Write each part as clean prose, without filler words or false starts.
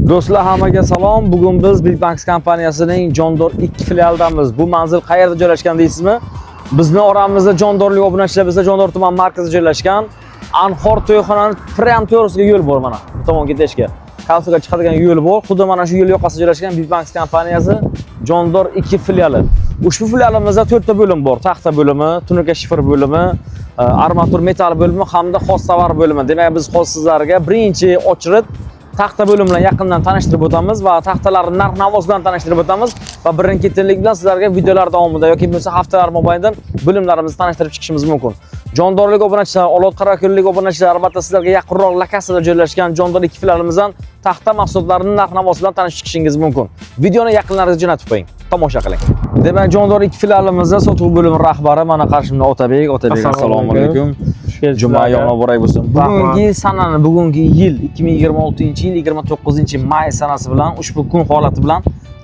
Do'stlar, hammaga salom. Bugun biz Biltmax kompaniyasining Jondor 2 filialidamiz. Bu manzil qayerda joylashgan deysizmi? Bizni oramizda Jondorlik obunachilar bizda Jondor tuman markazida joylashgan. Anhor to'yxonaning prям to'g'risiga yo'l bor mana. Bu tomonga ketishga. Kalsiga chiqadigan yo'l bor. Xuddi mana shu yo'l yoqasida joylashgan Biltmax kompaniyasi Jondor 2 filiali. Ushbu filialimizda 4 ta bo'lim bor. Taxta bo'limi, tunuka shifr bo'limi, armatur metal bo'limi hamda xos tovar bo'limi. Demak, biz hozir sizlarga birinchi ochirib taxta bo'lim bilan yaqindan tanishtirib o'tamiz va taxtalarning narx-navosi bilan tanishtirib o'tamiz va birin-ketinlik bilan sizlarga videolar davomida yoki bo'lmasa haftalar mobaynida bo'limlarimizni tanishtirib chiqishimiz mumkin. Jondorlik obunachilar, Olot Qarako'llik obunachilar albatta sizlarga yaqinroq lokasiyada joylashgan Jondor 2 filialimizdan taxta mahsulotlarining narx-navosi bilan tanishib chiqishingiz mumkin. Videoni yaqinlaringizga jo'natib qo'ying. Tomosha qiling. Demak, Jondor 2 filialimizda sotuv bo'limi rahbari mana qarshimda Otabek. Otabek, assalomu alaykum. Juma yo'lni muborak bo'lsin. Bugungi sanani, bugungi yil 2026-yil 29-may sanasi bilan ushbu kun holati bilan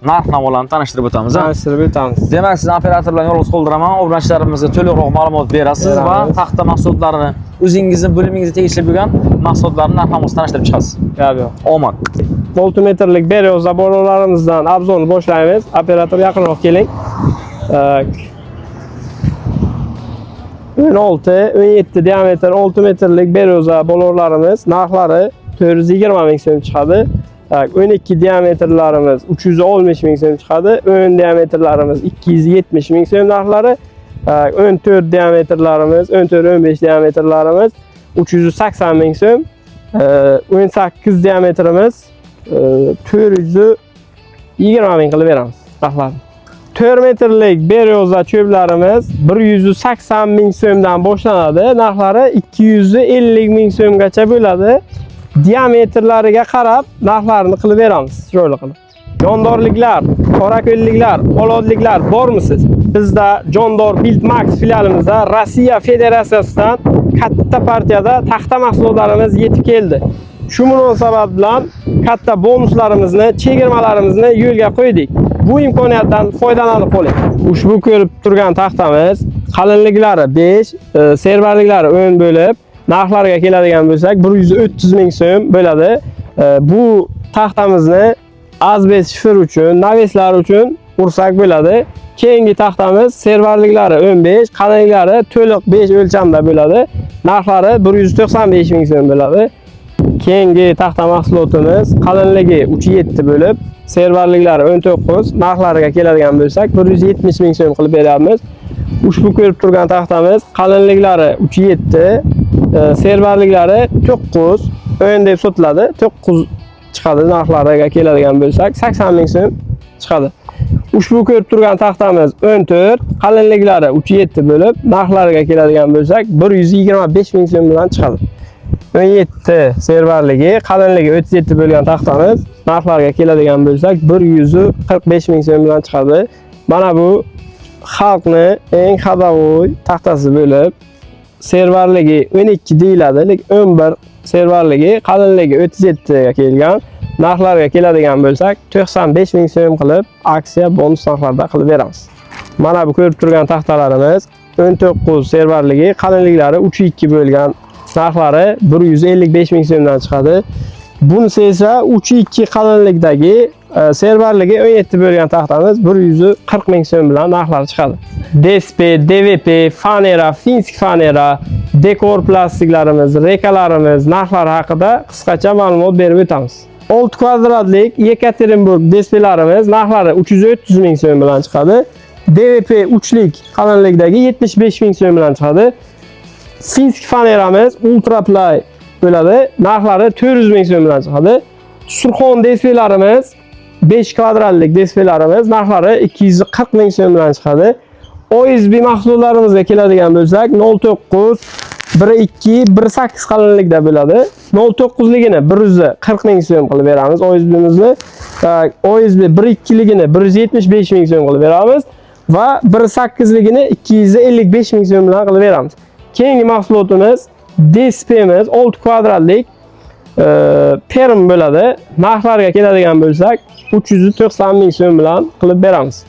narx-navolarni tanishtirib o'tamiz. Tanishtirib o'tamiz. Demak, siz operator bilan yolg'iz qoldiraman. Obunachilarimizga to'liqroq ma'lumot berasiz va taxta mahsulotlarini, o'zingizning bo'limingizga tegishli bo'lgan mahsulotlarni narx-navosini tanishtirib chiqasiz. Yo'q. Omad. 6 metrlik beryoz zaborlarimizdan obzorni boshlaymiz. Operator yaqinroq keling. 16-17 diametr 6 metrlik beryoza bolorlarimiz narxlari 420 ming so'm chiqadi. 12 diametrlarimiz 360 ming so'm chiqadi. 10 diametrlarimiz 270 ming so'm narxlari. 14 diametrlarimiz 14-15 diametrlarimiz 380 ming so'm. 18 diametrimiz 420 ming qilib beramiz narxlarni. 4 metrlik beryoza cho'plarimiz 180 ming so'mdan boshlanadi. Narxlari 250 ming so'mgacha bo'ladi. Diametrlariga qarab narxlarini qilib beramiz. Shunday qilib. Jondorliklar, Qorako'lliklar, Olotliklar bormisiz? Bizda Jondor Biltmax filialimizda Rossiya Federatsiyasidan katta partiyada taxta mahsulotlarimiz yetib keldi. Shu munosabat bilan katta bonuslarimizni, chegirmalarimizni yo'lga qo'ydik. Bu imkoniyatdan foydalanib qoling. Ushbu ko'rib turgan taxtamiz qalinliklari 5, servarliklari 10 bo'lib, narxlariga keladigan bo'lsak 130 ming so'm bo'ladi. Bu taxtamizni azbest shifr uchun, naveslar uchun ursak bo'ladi. Keyingi taxtamiz servarliklari 15, qalinliklari to'liq 5 o'lchamda bo'ladi. Narxlari 195 ming so'm bo'ladi. Keyingi taxta mahsulotimiz qalinligi 3-7 bo'lib, servarliklari 19, narxlariga keladigan bo'lsak 170 ming so'm qilib beramiz. Ushbu ko'rib turgan taxtamiz qalinliklari 3-7, servarliklari 9, 10 deb sotiladi. 9 chiqadi, narxlariga keladigan bo'lsak 80 ming so'm chiqadi. Ushbu ko'rib turgan taxtamiz 14, qalinliklari 3-7 bo'lib, narxlariga keladigan bo'lsak 125 ming so'm bilan chiqadi. 17 servarligi, qalinligi 37 bo'lgan taxtamiz narxlarga keladigan bo'lsak 145 ming so'm bilan chiqadi. Mana bu xalqni eng xadavoy taxtasi bo'lib, servarligi 12 deyiladi, lekin 11 servarligi, qalinligi 37 ga kelgan. Narxlarga keladigan bo'lsak 95 ming so'm qilib aksiya bonus narxlarda qilib beramiz. Mana bu ko'rib turgan taxtalarimiz 19 servarligi, qalinliklari 3-2 bo'lgan. Narxlari 155 ming so'mdan chiqadi. Bunisi esa 3-2 qalinlikdagi servarligi 17 bo'lgan taxtamiz 140 ming so'm bilan narxlari chiqadi. DSP, DVP, fanera, finsk fanera, dekor plastiklarimiz, rekalarimiz narxlari haqida qisqacha ma'lumot berib o'tamiz. 6 kvadratlik Yekaterinburg DSPlarimiz narxlari 330 ming so'm bilan chiqadi. DVP 3lik qalinlikdagi 75 ming so'm bilan chiqadi. Finsk faneramiz Ultra Play bo'ladi. Narxlari 400 ming so'm bilan chiqadi. Surxon DSPlarimiz 5 kvadratlik DSPlarimiz narxlari 240 ming so'm bilan chiqadi. OSB mahsulollarimizga keladigan bo'lsak 09, 12, 18 qalinlikda bo'ladi. 09ligini 140 ming so'm qilib beramiz OSB'mizni. OSB 12ligini 175 ming so'm qilib beramiz va 18ligini 255 ming so'm bilan qilib beramiz. Keyingi mahsulotimiz DSP'miz 6 kvadratlik perm bo'ladi. Narxlarga keladigan bo'lsak 390 ming so'm bilan qilib beramiz.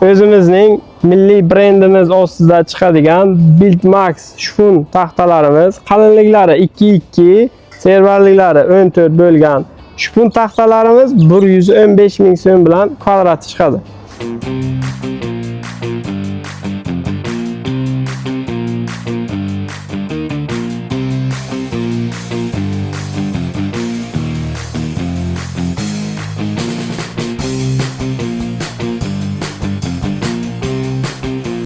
O'zimizning milliy brendimiz ostida chiqadigan Biltmax shifon taxtalarimiz qalinliklari 2-2, servarliklari 14 bo'lgan Shpun taxtalarimiz 115 ming so'm bilan kvadrati chiqadi.